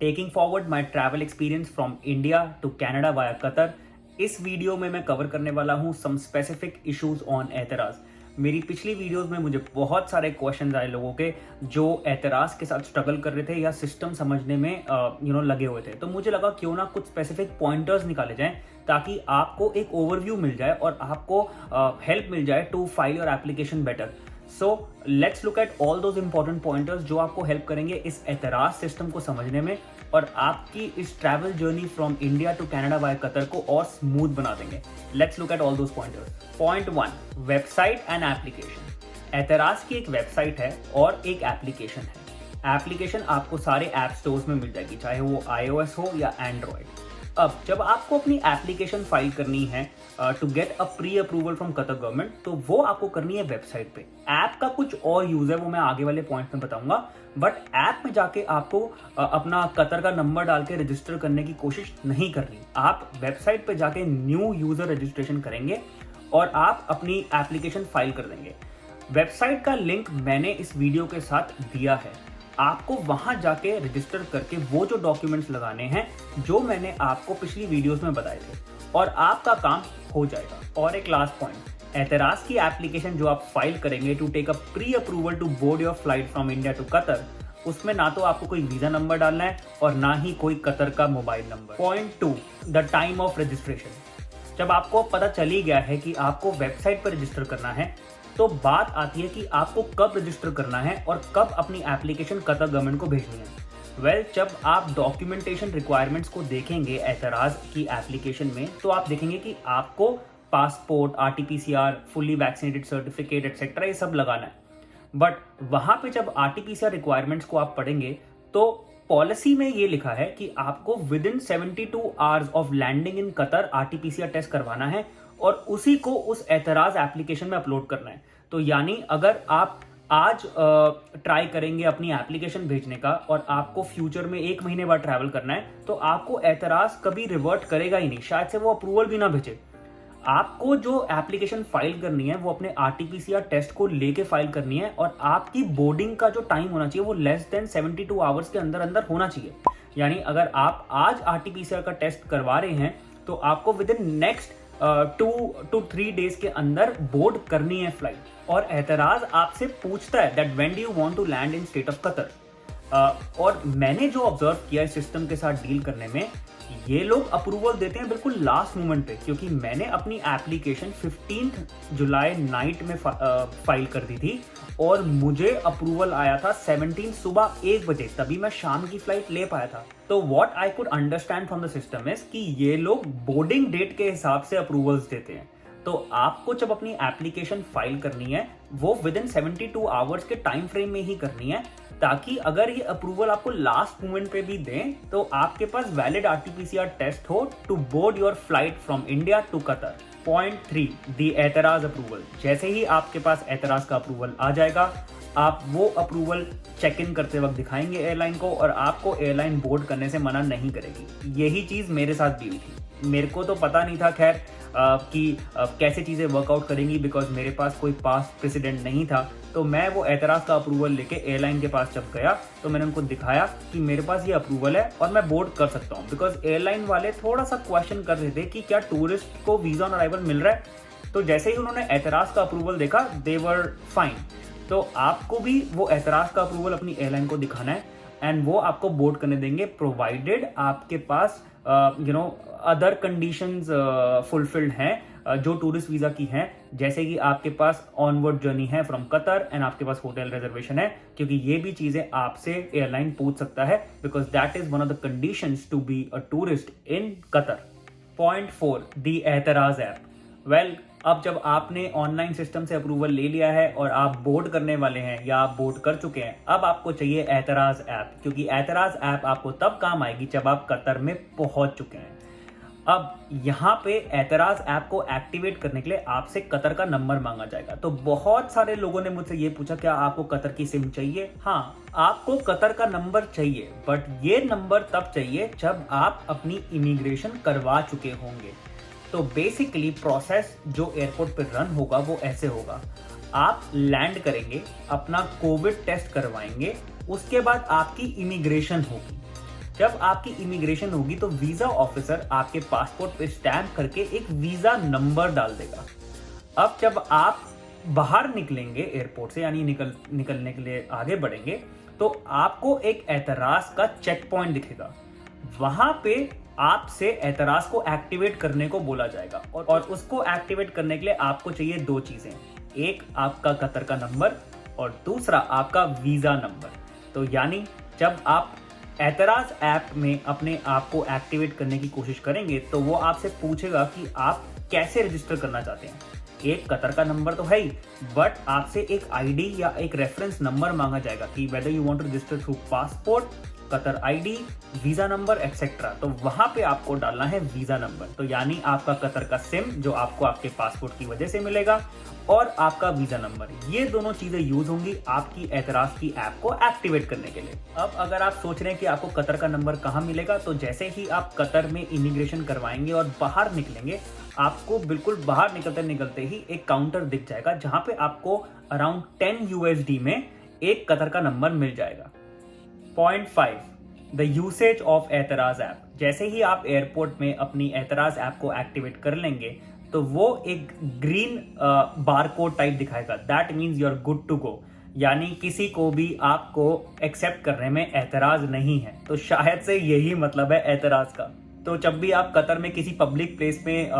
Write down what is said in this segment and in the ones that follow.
Taking forward my travel experience from India to Canada via Qatar. इस video में मैं cover करने वाला हूँ सम स्पेसिफिक इश्यूज ऑन एतराज़। मेरी पिछली वीडियोस में मुझे बहुत सारे क्वेश्चंस आए लोगों के जो एतराज़ के साथ स्ट्रगल कर रहे थे या सिस्टम समझने में लगे हुए थे। तो मुझे लगा क्यों ना कुछ स्पेसिफिक पॉइंटर्स निकाले जाएं ताकि आपको एक ओवरव्यू मिल जाए और आपको हेल्प मिल जाए to file your application better. So let's look at all those important pointers जो आपको हेल्प करेंगे इस एतराज़ सिस्टम को समझने में और आपकी इस travel journey from India to Canada via Qatar को और स्मूथ बना देंगे। Let's look at all those pointers. Point 1, website and application. Ehteraz की एक वेबसाइट है और एक एप्लीकेशन है। एप्लीकेशन आपको सारे ऐप स्टोर्स में मिल जाएगी, चाहे वो iOS हो या एंड्रॉयड। अब जब आपको अपनी एप्लीकेशन फाइल करनी है to get a pre approval from Qatar government, तो वो आपको करनी है वेबसाइट पे। ऐप का कुछ और यूज है, वो मैं आगे वाले पॉइंट में बताऊंगा, बट ऐप में जाके आपको अपना कतर का नंबर डाल के रजिस्टर करने की कोशिश नहीं करनी। आप वेबसाइट पे जाके न्यू यूजर रजिस्ट्रेशन करेंगे और आप अपनी एप्लीकेशन फाइल कर देंगे। वेबसाइट का लिंक मैंने इस वीडियो के साथ दिया है। आपको वहां जाके रजिस्टर करके वो जो डॉक्यूमेंट्स लगाने हैं जो मैंने आपको पिछली वीडियोस में बताए थे और आपका काम हो जाएगा। और एक लास्ट पॉइंट, एतराज़ की एप्लीकेशन जो आप फाइल करेंगे to take a pre approval to board your flight from India to Qatar, उसमें ना तो आपको कोई वीजा नंबर डालना है और ना ही कोई कतर का mobile number. Point 2, the time of registration. जब आपको पता चल ही गया है कि आपको वेबसाइट पर रजिस्टर करना है, तो बात आती है कि आपको कब रजिस्टर करना है और कब अपनी एप्लीकेशन कतर गवर्नमेंट को भेजनी है। जब आप डॉक्यूमेंटेशन रिक्वायरमेंट्स को देखेंगे एतराज़ की एप्लीकेशन में, तो आप देखेंगे कि आपको passport, RT-PCR, fully vaccinated certificate etcetera ये सब लगाना है। बट वहां पे जब RT-PCR रिक्वायरमेंट्स को आप पढ़ेंगे तो पॉलिसी में ये लिखा है कि आपको within 72 hours of landing in Qatar RT-PCR test करवाना है और उसी को उस एतराज़ एप्लीकेशन में अपलोड करना है। तो यानी अगर आप आज ट्राई करेंगे अपनी एप्लीकेशन भेजने का और आपको फ्यूचर में 1 महीने बाद ट्रैवल करना है, तो आपको एतराज़ कभी रिवर्ट करेगा ही नहीं, शायद से वो अप्रूवल भी ना भेजे। आपको जो एप्लीकेशन फाइल करनी है वो अपने RT-PCR टेस्ट को लेके फाइल करनी है और आपकी बोर्डिंग का जो टाइम होना चाहिए वो लेस देन 72 आवर्स के अंदर अंदर होना चाहिए। यानी अगर आप आज RT-PCR का टेस्ट करवा रहे हैं तो आपको with in next 2 to 3 days के अंदर बोर्ड करनी है फ्लाइट। और एतराज़ आपसे पूछता है that when do you want to land in state of Qatar. और मैंने जो ऑब्जर्व किया इस सिस्टम के साथ डील करने में, ये लोग अप्रूवल देते हैं बिल्कुल लास्ट मोमेंट पे, क्योंकि मैंने अपनी एप्लीकेशन 15 जुलाई नाइट में फाइल कर दी थी और मुझे अप्रूवल आया था 17 सुबह 1 बजे, तभी मैं शाम की फ्लाइट ले पाया था। तो what I could understand from the system is कि ये लोग बोर्डिंग डेट के हिसाब से अप्रूवल्स देते हैं। तो आपको जब अपनी एप्लीकेशन फाइल करनी है वो विद इन 72 आवर्स के टाइम फ्रेम में ही करनी है, ताकि अगर ये अप्रूवल आपको लास्ट मोमेंट पे भी दें तो आपके पास वैलिड RT-PCR टेस्ट हो to board your flight from India to Qatar. Point 3, the Ehteraz approval. जैसे ही आपके पास एतराज़ का अप्रूवल आ जाएगा, आप वो अप्रूवल चेक इन करते वक्त दिखाएंगे एयरलाइन को और आपको एयरलाइन बोर्ड करने से मना नहीं करेगी। यही चीज़ मेरे साथ भी हुई थी। मेरे को तो पता नहीं था खैर कि कैसे चीज़ें वर्कआउट करेंगी, बिकॉज मेरे पास कोई पास्ट प्रेसिडेंट नहीं था। तो मैं वो एतराज़ का अप्रूवल लेके एयरलाइन के पास जब गया तो मैंने उनको दिखाया कि मेरे पास ये अप्रूवल है और मैं बोर्ड कर सकता हूँ, बिकॉज एयरलाइन वाले थोड़ा सा क्वेश्चन कर रहे थे कि क्या टूरिस्ट को वीज़ा ऑन अराइवल मिल रहा है। तो जैसे ही उन्होंने एतराज़ का अप्रूवल देखा, दे वर फाइन। तो आपको भी वो एतराज़ का अप्रूवल अपनी एयरलाइन को दिखाना है एंड वो आपको बोर्ड करने देंगे, प्रोवाइडेड आपके पास अदर कंडीशंस फुलफिल्ड हैं जो टूरिस्ट वीजा की हैं, जैसे कि आपके पास ऑनवर्ड जर्नी है फ्रॉम कतर एंड आपके पास होटल रिजर्वेशन है, क्योंकि ये भी चीजें आपसे एयरलाइन पूछ सकता है, because that is one of the conditions to be a tourist in Qatar. Point 4, the Ehteraz app. अब जब आपने ऑनलाइन सिस्टम से अप्रूवल ले लिया है और आप बोर्ड करने वाले हैं या आप बोर्ड कर चुके हैं, अब आपको चाहिए एतराज़ ऐप, क्योंकि एतराज़ ऐप आपको तब काम आएगी जब आप कतर में पहुंच चुके हैं। अब यहाँ पे एतराज़ ऐप को एक्टिवेट करने के लिए आपसे कतर का नंबर मांगा जाएगा। तो बहुत सारे लोगों ने मुझसे ये पूछा, क्या आपको कतर की सिम चाहिए? हाँ, आपको कतर का नंबर चाहिए, बट ये नंबर तब चाहिए जब आप अपनी इमिग्रेशन करवा चुके होंगे। तो बेसिकली प्रोसेस जो एयरपोर्ट पे रन होगा वो ऐसे होगा, आप लैंड करेंगे, अपना कोविड टेस्ट करवाएंगे, उसके बाद आपकी इमिग्रेशन होगी, जब आपकी इमिग्रेशन होगी तो वीजा ऑफिसर आपके पासपोर्ट पे स्टैम्प करके एक वीजा नंबर डाल देगा। अब जब आप बाहर निकलेंगे एयरपोर्ट से, यानी निकलने के लिए आगे बढ़ेंगे, तो आपको एक एतराज का चेक पॉइंट दिखेगा। वहां पे आपसे एतराज को एक्टिवेट करने को बोला जाएगा और उसको एक्टिवेट करने के लिए आपको चाहिए 2 चीजें, एक आपका कतर का नंबर और दूसरा आपका वीजा नंबर। तो यानी जब आप एतराज ऐप में अपने आप को एक्टिवेट करने की कोशिश करेंगे तो वो आपसे पूछेगा कि आप कैसे रजिस्टर करना चाहते हैं। एक कतर का नंबर तो है ही, बट आपसे एक आईडी या एक रेफरेंस नंबर मांगा जाएगा कि whether you want to register through passport, Qatar ID, visa number etcetera. तो वहां पे आपको डालना है वीजा नंबर। तो यानी आपका कतर का सिम जो आपको आपके पासपोर्ट की वजह से मिलेगा और आपका वीजा नंबर, ये दोनों चीजें यूज होंगी आपकी एतराज की ऐप को एक्टिवेट करने के लिए। अब अगर आप सोच रहे हैं कि आपको कतर का नंबर कहाँ मिलेगा, तो जैसे ही आप कतर में इमिग्रेशन करवाएंगे और बाहर निकलेंगे, आपको बिल्कुल बाहर निकलते ही एक काउंटर दिख जाएगा जहां पे आपको अराउंड 10 USD में एक कतर का नंबर मिल जाएगा। पॉइंट 5, द यूसेज ऑफ एतराज ऐप। जैसे ही आप एयरपोर्ट में अपनी एतराज ऐप को एक्टिवेट कर लेंगे तो वो एक ग्रीन बारकोड टाइप दिखाएगा। That means you are good to go, यानी किसी को भी आपको एक्सेप्ट करने में एतराज नहीं है। तो शायद से यही मतलब है एतराज का। तो जब भी आप कतर में किसी पब्लिक प्लेस में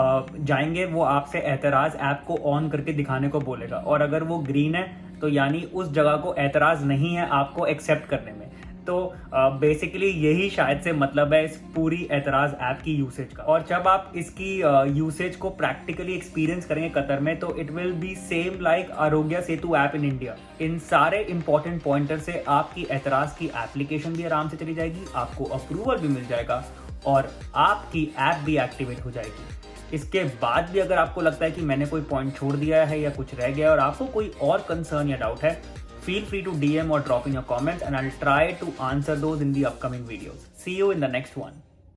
जाएंगे, वो आपसे एतराज ऐप को ऑन करके दिखाने को बोलेगा, और अगर वो ग्रीन है तो यानी उस जगह को एतराज नहीं है आपको एक्सेप्ट करने में। तो बेसिकली यही शायद से मतलब है इस पूरी एतराज ऐप की यूसेज का। और जब आप इसकी यूसेज को प्रैक्टिकली एक्सपीरियंस करेंगे कतर में, तो it will be same like Aarogya Setu app in India. इन सारे इंपॉर्टेंट पॉइंटर से आपकी एतराज की एप्लीकेशन भी आराम से चली जाएगी, आपको अप्रूवल भी मिल जाएगा और आपकी ऐप भी एक्टिवेट हो जाएगी। इसके बाद भी अगर आपको लगता है कि मैंने कोई पॉइंट छोड़ दिया है या कुछ रह गया और आपको कोई और कंसर्न या डाउट है, feel free to DM or drop in your comments and I'll try to answer those in the upcoming videos. See you in the next one.